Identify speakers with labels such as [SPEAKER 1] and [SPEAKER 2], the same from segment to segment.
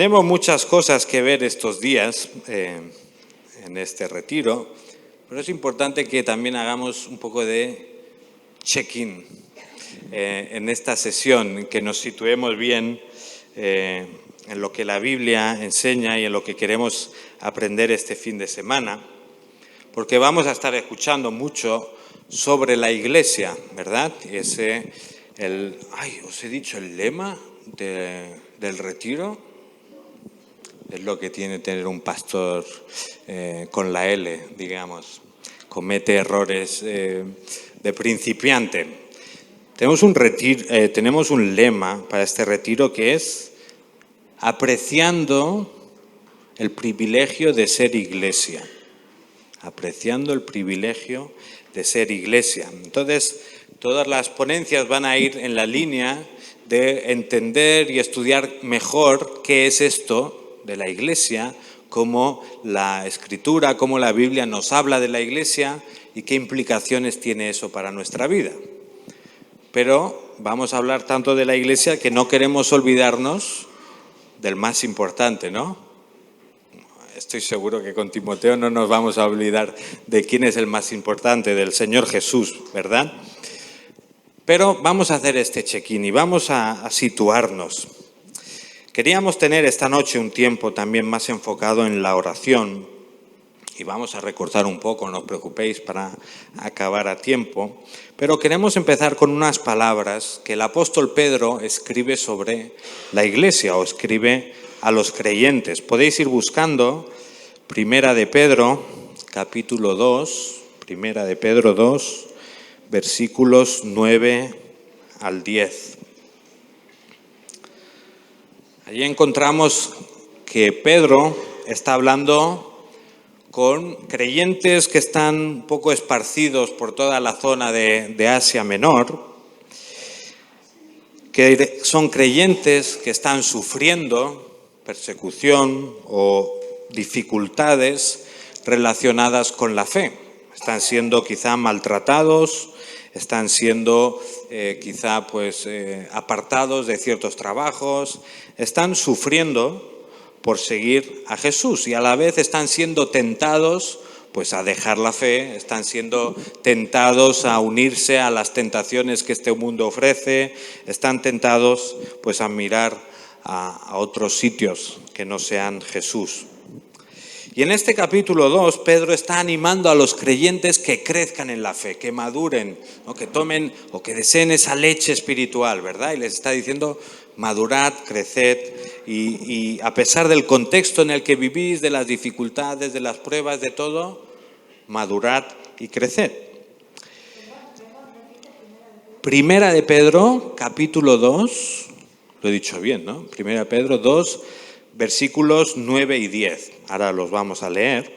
[SPEAKER 1] Tenemos muchas cosas que ver estos días en este retiro, pero es importante que también hagamos un poco de check-in en esta sesión, que nos situemos bien en lo que la Biblia enseña y en lo que queremos aprender este fin de semana, porque vamos a estar escuchando mucho sobre la Iglesia, ¿verdad? ¿Os he dicho el lema del retiro? Es lo que tiene tener un pastor con la L, digamos. Comete errores de principiante. Tenemos un lema para este retiro que es apreciando el privilegio de ser iglesia. Apreciando el privilegio de ser iglesia. Entonces, todas las ponencias van a ir en la línea de entender y estudiar mejor qué es esto de la Iglesia, cómo la Escritura, cómo la Biblia nos habla de la Iglesia y qué implicaciones tiene eso para nuestra vida. Pero vamos a hablar tanto de la Iglesia que no queremos olvidarnos del más importante, ¿no? Estoy seguro que con Timoteo no nos vamos a olvidar de quién es el más importante, del Señor Jesús, ¿verdad? Pero vamos a hacer este check-in y vamos a situarnos. Queríamos tener esta noche un tiempo también más enfocado en la oración y vamos a recortar un poco, no os preocupéis, para acabar a tiempo, pero queremos empezar con unas palabras que el apóstol Pedro escribe sobre la Iglesia o escribe a los creyentes. Podéis ir buscando Primera de Pedro, capítulo 2, Primera de Pedro 2, versículos 9 al 10. Allí encontramos que Pedro está hablando con creyentes que están un poco esparcidos por toda la zona de Asia Menor, que son creyentes que están sufriendo persecución o dificultades relacionadas con la fe. Están siendo quizá maltratados, están siendo apartados de ciertos trabajos, están sufriendo por seguir a Jesús y a la vez están siendo tentados pues a dejar la fe, están siendo tentados a unirse a las tentaciones que este mundo ofrece, están tentados pues a mirar a otros sitios que no sean Jesús. Y en este capítulo 2, Pedro está animando a los creyentes que crezcan en la fe, que maduren, ¿no? Que tomen o que deseen esa leche espiritual, ¿verdad? Y les está diciendo, madurad, creced, y a pesar del contexto en el que vivís, de las dificultades, de las pruebas, de todo, madurad y creced. Primera de Pedro, capítulo 2, lo he dicho bien, ¿no? Primera de Pedro 2, versículos 9 y 10. Ahora los vamos a leer.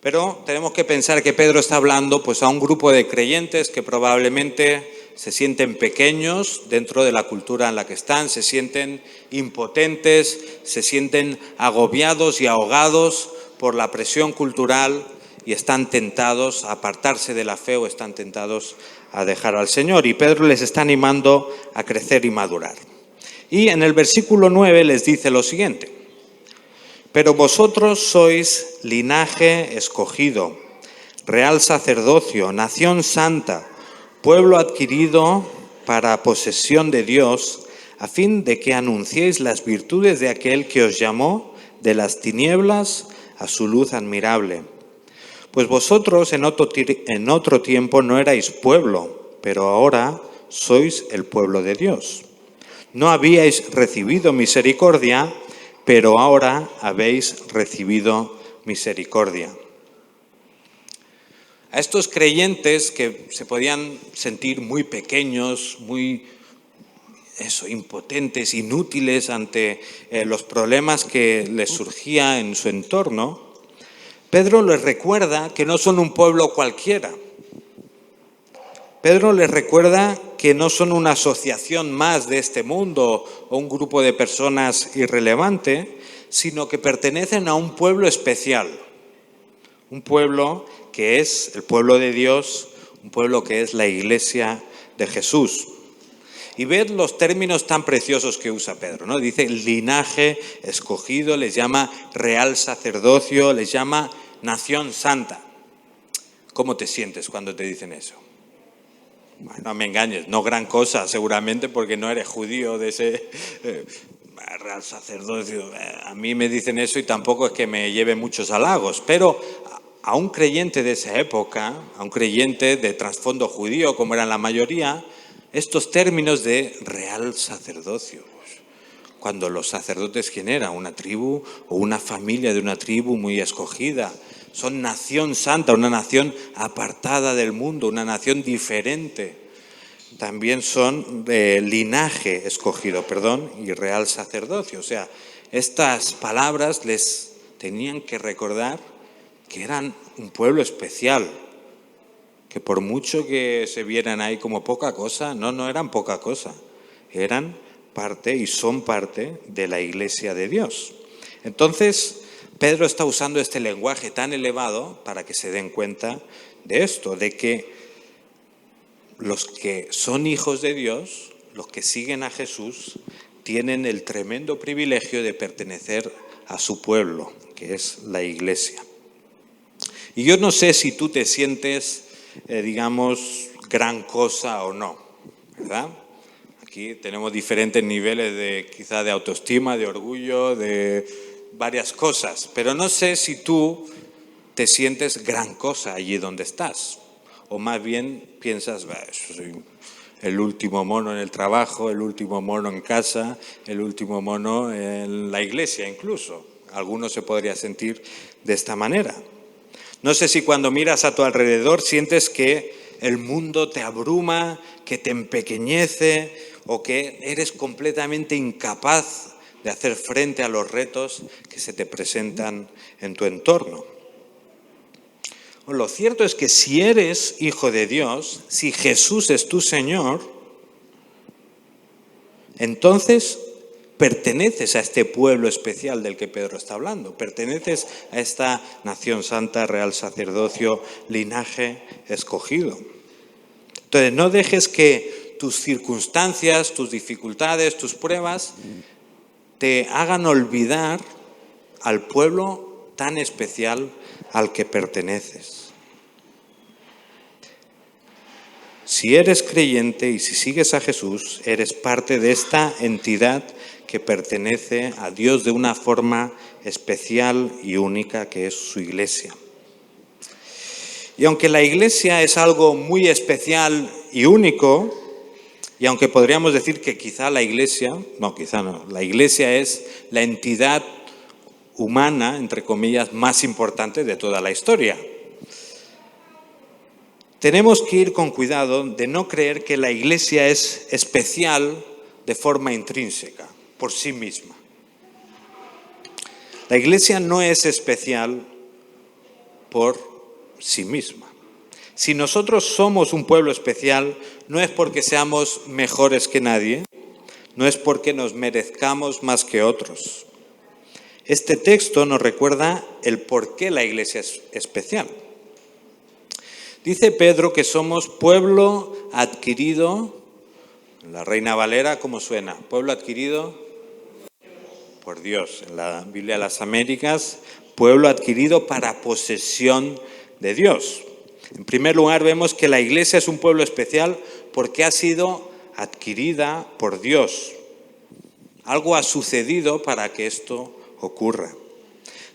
[SPEAKER 1] Pero tenemos que pensar que Pedro está hablando pues a un grupo de creyentes que probablemente se sienten pequeños dentro de la cultura en la que están, se sienten impotentes, se sienten agobiados y ahogados por la presión cultural y están tentados a apartarse de la fe o están tentados a dejar al Señor. Y Pedro les está animando a crecer y madurar. Y en el versículo 9 les dice lo siguiente: pero vosotros sois linaje escogido, real sacerdocio, nación santa, pueblo adquirido para posesión de Dios, a fin de que anunciéis las virtudes de aquel que os llamó de las tinieblas a su luz admirable. Pues vosotros en otro tiempo no erais pueblo, pero ahora sois el pueblo de Dios. No habíais recibido misericordia, pero ahora habéis recibido misericordia. A estos creyentes que se podían sentir muy pequeños, impotentes, inútiles ante los problemas que les surgía en su entorno, Pedro les recuerda que no son un pueblo cualquiera. Pedro les recuerda que no son una asociación más de este mundo o un grupo de personas irrelevante, sino que pertenecen a un pueblo especial, un pueblo que es el pueblo de Dios, un pueblo que es la Iglesia de Jesús. Y ved los términos tan preciosos que usa Pedro, ¿no? Dice linaje escogido, les llama real sacerdocio, les llama nación santa. ¿Cómo te sientes cuando te dicen eso? Bueno, no me engañes, no gran cosa seguramente porque no eres judío de ese real sacerdocio. A mí me dicen eso y tampoco es que me lleve muchos halagos, pero a un creyente de esa época, a un creyente de trasfondo judío como eran la mayoría, estos términos de real sacerdocio, cuando los sacerdotes, ¿quién era? Una tribu o una familia de una tribu muy escogida. Son nación santa, una nación apartada del mundo, una nación diferente. También son de linaje escogido, y real sacerdocio. O sea, estas palabras les tenían que recordar que eran un pueblo especial, que por mucho que se vieran ahí como poca cosa, no eran poca cosa, eran parte y son parte de la Iglesia de Dios. Entonces, Pedro está usando este lenguaje tan elevado para que se den cuenta de esto, de que los que son hijos de Dios, los que siguen a Jesús, tienen el tremendo privilegio de pertenecer a su pueblo, que es la Iglesia. Y yo no sé si tú te sientes, digamos, gran cosa o no, ¿verdad? Aquí tenemos diferentes niveles quizá de autoestima, de orgullo, de varias cosas, pero no sé si tú te sientes gran cosa allí donde estás, o más bien piensas, soy el último mono en el trabajo, el último mono en casa, el último mono en la iglesia incluso. Algunos se podría sentir de esta manera. No sé si cuando miras a tu alrededor sientes que el mundo te abruma, que te empequeñece o que eres completamente incapaz de hacer frente a los retos que se te presentan en tu entorno. Lo cierto es que si eres hijo de Dios, si Jesús es tu Señor, entonces perteneces a este pueblo especial del que Pedro está hablando, perteneces a esta nación santa, real sacerdocio, linaje escogido. Entonces no dejes que tus circunstancias, tus dificultades, tus pruebas te hagan olvidar al pueblo tan especial al que perteneces. Si eres creyente y si sigues a Jesús, eres parte de esta entidad que pertenece a Dios de una forma especial y única, que es su Iglesia. Y aunque la Iglesia es algo muy especial y único, y aunque podríamos decir que la Iglesia es la entidad humana, entre comillas, más importante de toda la historia. Tenemos que ir con cuidado de no creer que la Iglesia es especial de forma intrínseca, por sí misma. La Iglesia no es especial por sí misma. Si nosotros somos un pueblo especial, no es porque seamos mejores que nadie, no es porque nos merezcamos más que otros. Este texto nos recuerda el por qué la Iglesia es especial. Dice Pedro que somos pueblo adquirido, en la Reina Valera, ¿cómo suena? Pueblo adquirido por Dios. En la Biblia de las Américas, pueblo adquirido para posesión de Dios. En primer lugar, vemos que la Iglesia es un pueblo especial porque ha sido adquirida por Dios. Algo ha sucedido para que esto ocurra.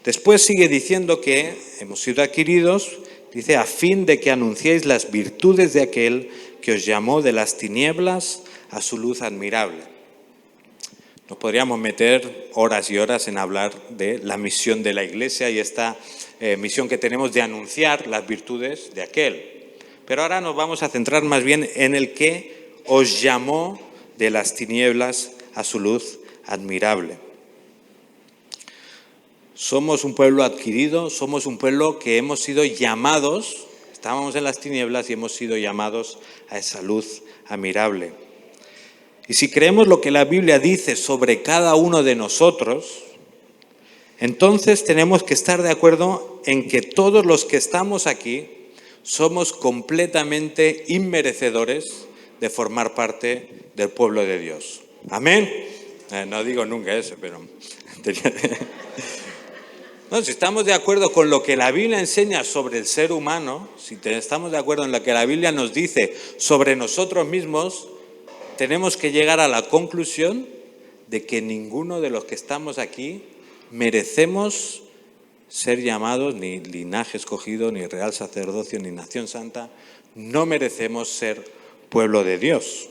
[SPEAKER 1] Después sigue diciendo que hemos sido adquiridos, dice, a fin de que anunciéis las virtudes de aquel que os llamó de las tinieblas a su luz admirable. Nos podríamos meter horas y horas en hablar de la misión de la Iglesia y esta misión que tenemos de anunciar las virtudes de aquel. Pero ahora nos vamos a centrar más bien en el que os llamó de las tinieblas a su luz admirable. Somos un pueblo adquirido, somos un pueblo que hemos sido llamados, estábamos en las tinieblas y hemos sido llamados a esa luz admirable. Y si creemos lo que la Biblia dice sobre cada uno de nosotros, entonces tenemos que estar de acuerdo en que todos los que estamos aquí somos completamente inmerecedores de formar parte del pueblo de Dios. Amén. No digo nunca eso, pero... No, si estamos de acuerdo con lo que la Biblia enseña sobre el ser humano, si estamos de acuerdo en lo que la Biblia nos dice sobre nosotros mismos, tenemos que llegar a la conclusión de que ninguno de los que estamos aquí merecemos ser llamados ni linaje escogido, ni real sacerdocio, ni nación santa. No merecemos ser pueblo de Dios.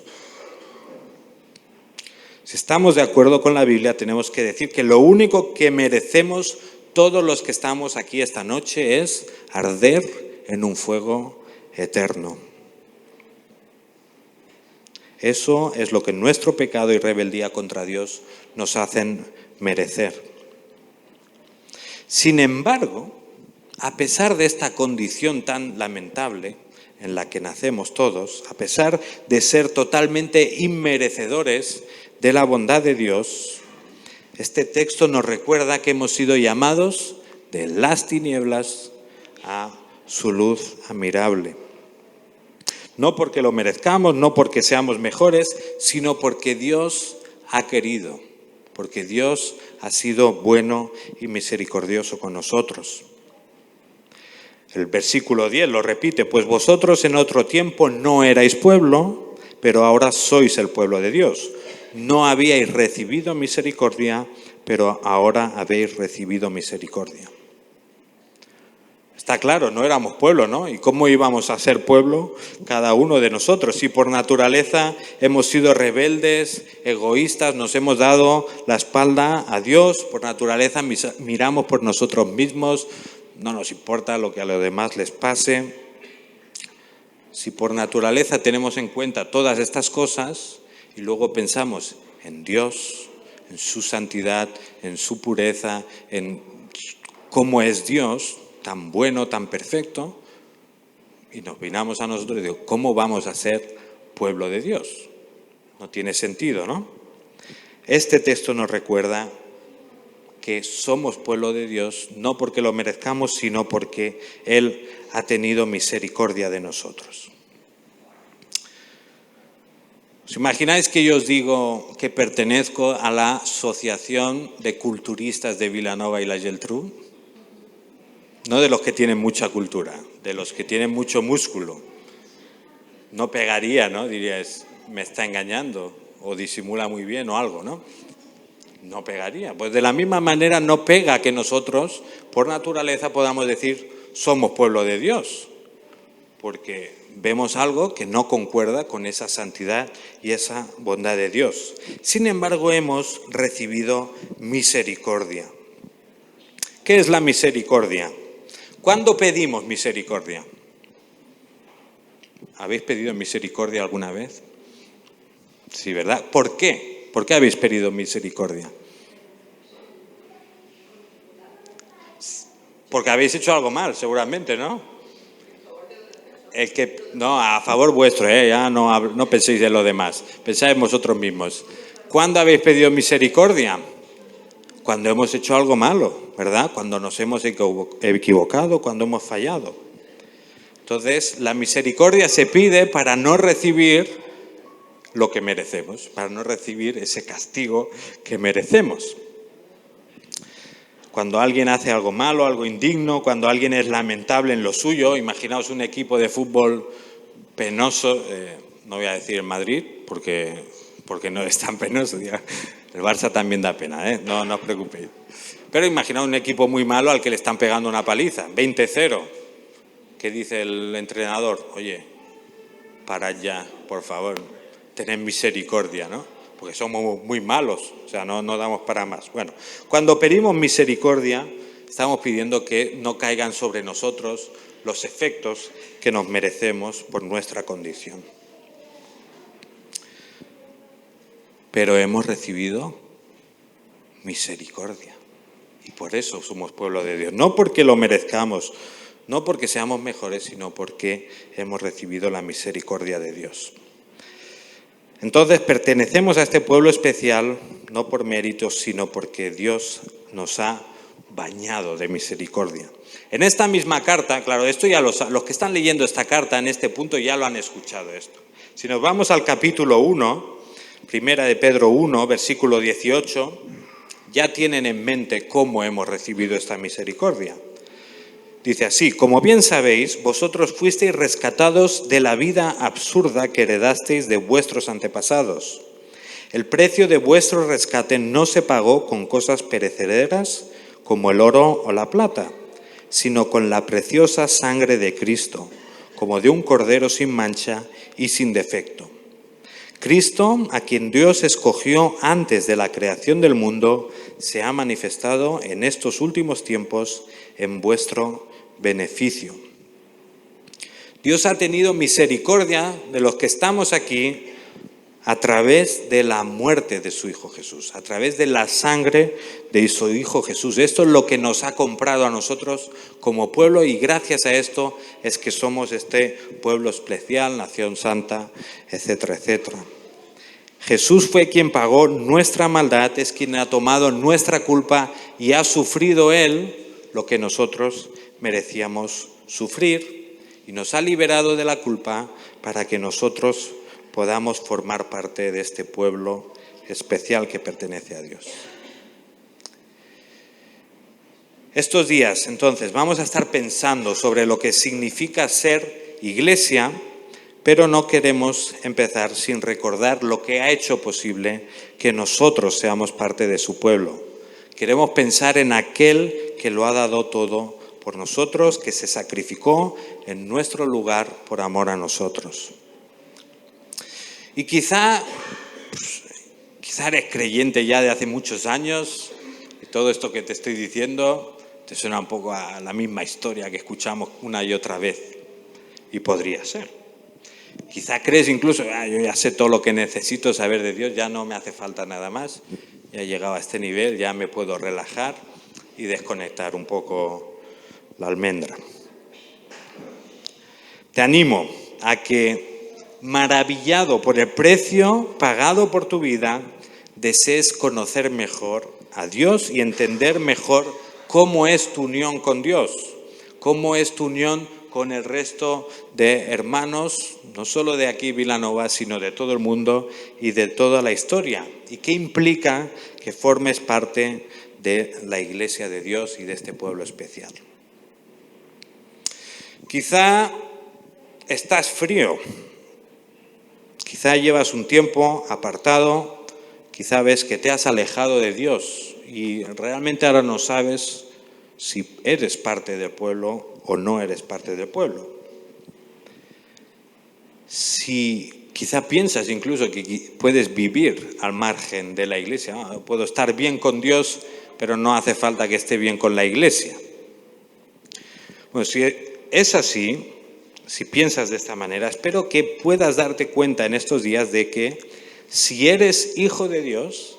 [SPEAKER 1] Si estamos de acuerdo con la Biblia, tenemos que decir que lo único que merecemos todos los que estamos aquí esta noche es arder en un fuego eterno. Eso es lo que nuestro pecado y rebeldía contra Dios nos hacen merecer. Sin embargo, a pesar de esta condición tan lamentable en la que nacemos todos, a pesar de ser totalmente inmerecedores de la bondad de Dios, este texto nos recuerda que hemos sido llamados de las tinieblas a su luz admirable. No porque lo merezcamos, no porque seamos mejores, sino porque Dios ha querido, porque Dios ha sido bueno y misericordioso con nosotros. El versículo 10 lo repite: pues vosotros en otro tiempo no erais pueblo, pero ahora sois el pueblo de Dios. No habíais recibido misericordia, pero ahora habéis recibido misericordia. Está claro, no éramos pueblo, ¿no? ¿Y cómo íbamos a ser pueblo cada uno de nosotros? Si por naturaleza hemos sido rebeldes, egoístas, nos hemos dado la espalda a Dios, por naturaleza miramos por nosotros mismos, no nos importa lo que a los demás les pase. Si por naturaleza tenemos en cuenta todas estas cosas y luego pensamos en Dios, en su santidad, en su pureza, en cómo es Dios, tan bueno, tan perfecto, y nos vinamos a nosotros y digo, ¿cómo vamos a ser pueblo de Dios? No tiene sentido, ¿no? Este texto nos recuerda que somos pueblo de Dios no porque lo merezcamos, sino porque Él ha tenido misericordia de nosotros. ¿Os imagináis que yo os digo que pertenezco a la Asociación de Culturistas de Vilanova y la Geltrú? No de los que tienen mucha cultura, de los que tienen mucho músculo. No pegaría, ¿no? Diríais, me está engañando o disimula muy bien o algo, ¿no? No pegaría. Pues de la misma manera no pega que nosotros, por naturaleza, podamos decir somos pueblo de Dios, porque vemos algo que no concuerda con esa santidad y esa bondad de Dios. Sin embargo, hemos recibido misericordia. ¿Qué es la misericordia? ¿Cuándo pedimos misericordia? ¿Habéis pedido misericordia alguna vez? Sí, ¿verdad? ¿Por qué? ¿Por qué habéis pedido misericordia? Porque habéis hecho algo mal, seguramente, ¿no? No, a favor vuestro, ya no penséis en lo demás, pensáis en vosotros mismos. ¿Cuándo habéis pedido misericordia? Cuando hemos hecho algo malo, ¿verdad? Cuando nos hemos equivocado, cuando hemos fallado. Entonces, la misericordia se pide para no recibir lo que merecemos, para no recibir ese castigo que merecemos. Cuando alguien hace algo malo, algo indigno, cuando alguien es lamentable en lo suyo, imaginaos un equipo de fútbol penoso, no voy a decir en Madrid, porque no es tan penoso, el Barça también da pena, no os preocupéis. Pero imaginaos un equipo muy malo al que le están pegando una paliza, 20-0. ¿Qué dice el entrenador? Oye, parad ya, por favor, tened misericordia, ¿no? Porque somos muy malos, o sea, no damos para más. Bueno, cuando pedimos misericordia, estamos pidiendo que no caigan sobre nosotros los efectos que nos merecemos por nuestra condición. Pero hemos recibido misericordia y por eso somos pueblo de Dios. No porque lo merezcamos, no porque seamos mejores, sino porque hemos recibido la misericordia de Dios. Entonces pertenecemos a este pueblo especial no por méritos, sino porque Dios nos ha bañado de misericordia. En esta misma carta, claro, esto ya los que están leyendo esta carta en este punto ya lo han escuchado esto. Si nos vamos al capítulo 1, primera de Pedro 1, versículo 18, ya tienen en mente cómo hemos recibido esta misericordia. Dice así: como bien sabéis, vosotros fuisteis rescatados de la vida absurda que heredasteis de vuestros antepasados. El precio de vuestro rescate no se pagó con cosas perecederas como el oro o la plata, sino con la preciosa sangre de Cristo, como de un cordero sin mancha y sin defecto. Cristo, a quien Dios escogió antes de la creación del mundo, se ha manifestado en estos últimos tiempos en vuestro beneficio. Dios ha tenido misericordia de los que estamos aquí a través de la muerte de su Hijo Jesús, a través de la sangre de su Hijo Jesús. Esto es lo que nos ha comprado a nosotros como pueblo, y gracias a esto es que somos este pueblo especial, nación santa, etcétera, etcétera. Jesús fue quien pagó nuestra maldad, es quien ha tomado nuestra culpa y ha sufrido Él lo que nosotros merecíamos sufrir, y nos ha liberado de la culpa para que nosotros podamos formar parte de este pueblo especial que pertenece a Dios. Estos días, entonces, vamos a estar pensando sobre lo que significa ser iglesia, pero no queremos empezar sin recordar lo que ha hecho posible que nosotros seamos parte de su pueblo. Queremos pensar en aquel que lo ha dado todo por nosotros, que se sacrificó en nuestro lugar por amor a nosotros. Y quizá eres creyente ya de hace muchos años y todo esto que te estoy diciendo te suena un poco a la misma historia que escuchamos una y otra vez. Y podría ser. Quizá crees incluso, yo ya sé todo lo que necesito saber de Dios, ya no me hace falta nada más, ya he llegado a este nivel, ya me puedo relajar y desconectar un poco la almendra. Te animo a que, maravillado por el precio pagado por tu vida, desees conocer mejor a Dios y entender mejor cómo es tu unión con Dios, cómo es tu unión con el resto de hermanos, no solo de aquí Vilanova, sino de todo el mundo y de toda la historia, y qué implica que formes parte de la Iglesia de Dios y de este pueblo especial. Quizá estás frío. Quizá llevas un tiempo apartado, quizá ves que te has alejado de Dios y realmente ahora no sabes si eres parte del pueblo o no eres parte del pueblo. Si quizá piensas incluso que puedes vivir al margen de la iglesia, puedo estar bien con Dios, pero no hace falta que esté bien con la iglesia. Bueno, si es así, si piensas de esta manera, espero que puedas darte cuenta en estos días de que si eres hijo de Dios,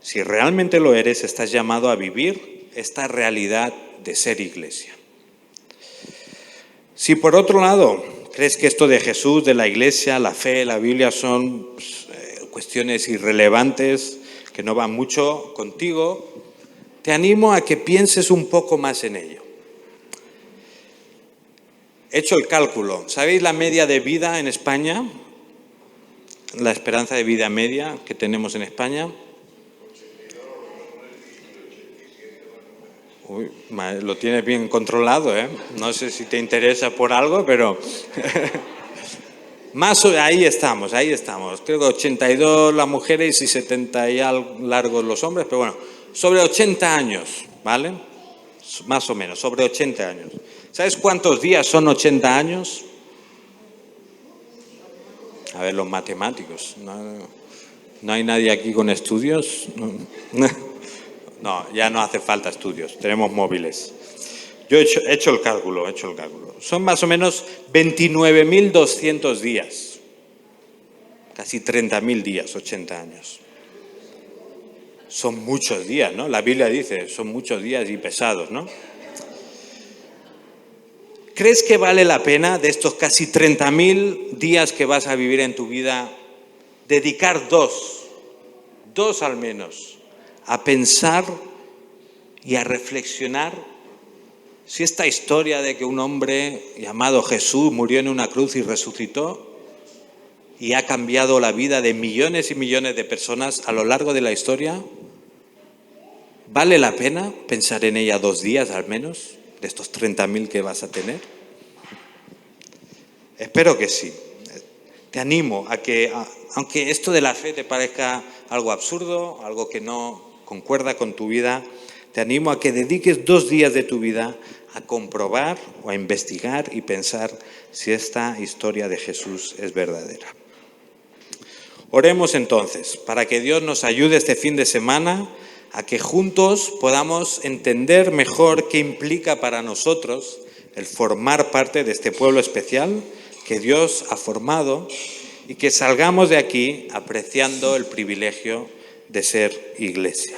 [SPEAKER 1] si realmente lo eres, estás llamado a vivir esta realidad de ser iglesia. Si por otro lado crees que esto de Jesús, de la iglesia, la fe, la Biblia son cuestiones irrelevantes, que no van mucho contigo, te animo a que pienses un poco más en ello. He hecho el cálculo. ¿Sabéis la media de vida en España? La esperanza de vida media que tenemos en España. Uy, lo tienes bien controlado, ¿eh? No sé si te interesa por algo, pero más ahí estamos. Creo que 82 las mujeres y 70 y algo largos los hombres, pero bueno, sobre 80 años, ¿vale? Más o menos, sobre 80 años. ¿Sabes cuántos días son 80 años? A ver, los matemáticos. ¿No hay nadie aquí con estudios? No, ya no hace falta estudios, tenemos móviles. Yo he hecho el cálculo. Son más o menos 29.200 días. Casi 30.000 días, 80 años. Son muchos días, ¿no? La Biblia dice, son muchos días y pesados, ¿no? ¿Crees que vale la pena, de estos casi 30.000 días que vas a vivir en tu vida, dedicar dos al menos, a pensar y a reflexionar si esta historia de que un hombre llamado Jesús murió en una cruz y resucitó, y ha cambiado la vida de millones y millones de personas a lo largo de la historia, ¿vale la pena pensar en ella 2 días al menos, de estos 30.000 que vas a tener? Espero que sí. Te animo a que, aunque esto de la fe te parezca algo absurdo, algo que no concuerda con tu vida, te animo a que dediques 2 días de tu vida a comprobar o a investigar y pensar si esta historia de Jesús es verdadera. Oremos entonces para que Dios nos ayude este fin de semana a que juntos podamos entender mejor qué implica para nosotros el formar parte de este pueblo especial que Dios ha formado y que salgamos de aquí apreciando el privilegio de ser iglesia.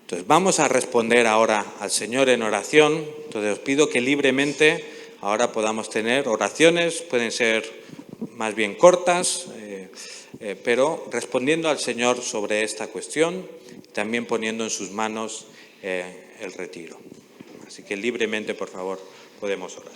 [SPEAKER 1] Entonces vamos a responder ahora al Señor en oración. Entonces os pido que libremente ahora podamos tener oraciones, pueden ser más bien cortas, pero respondiendo al Señor sobre esta cuestión, también poniendo en sus manos el retiro. Así que libremente, por favor, podemos orar.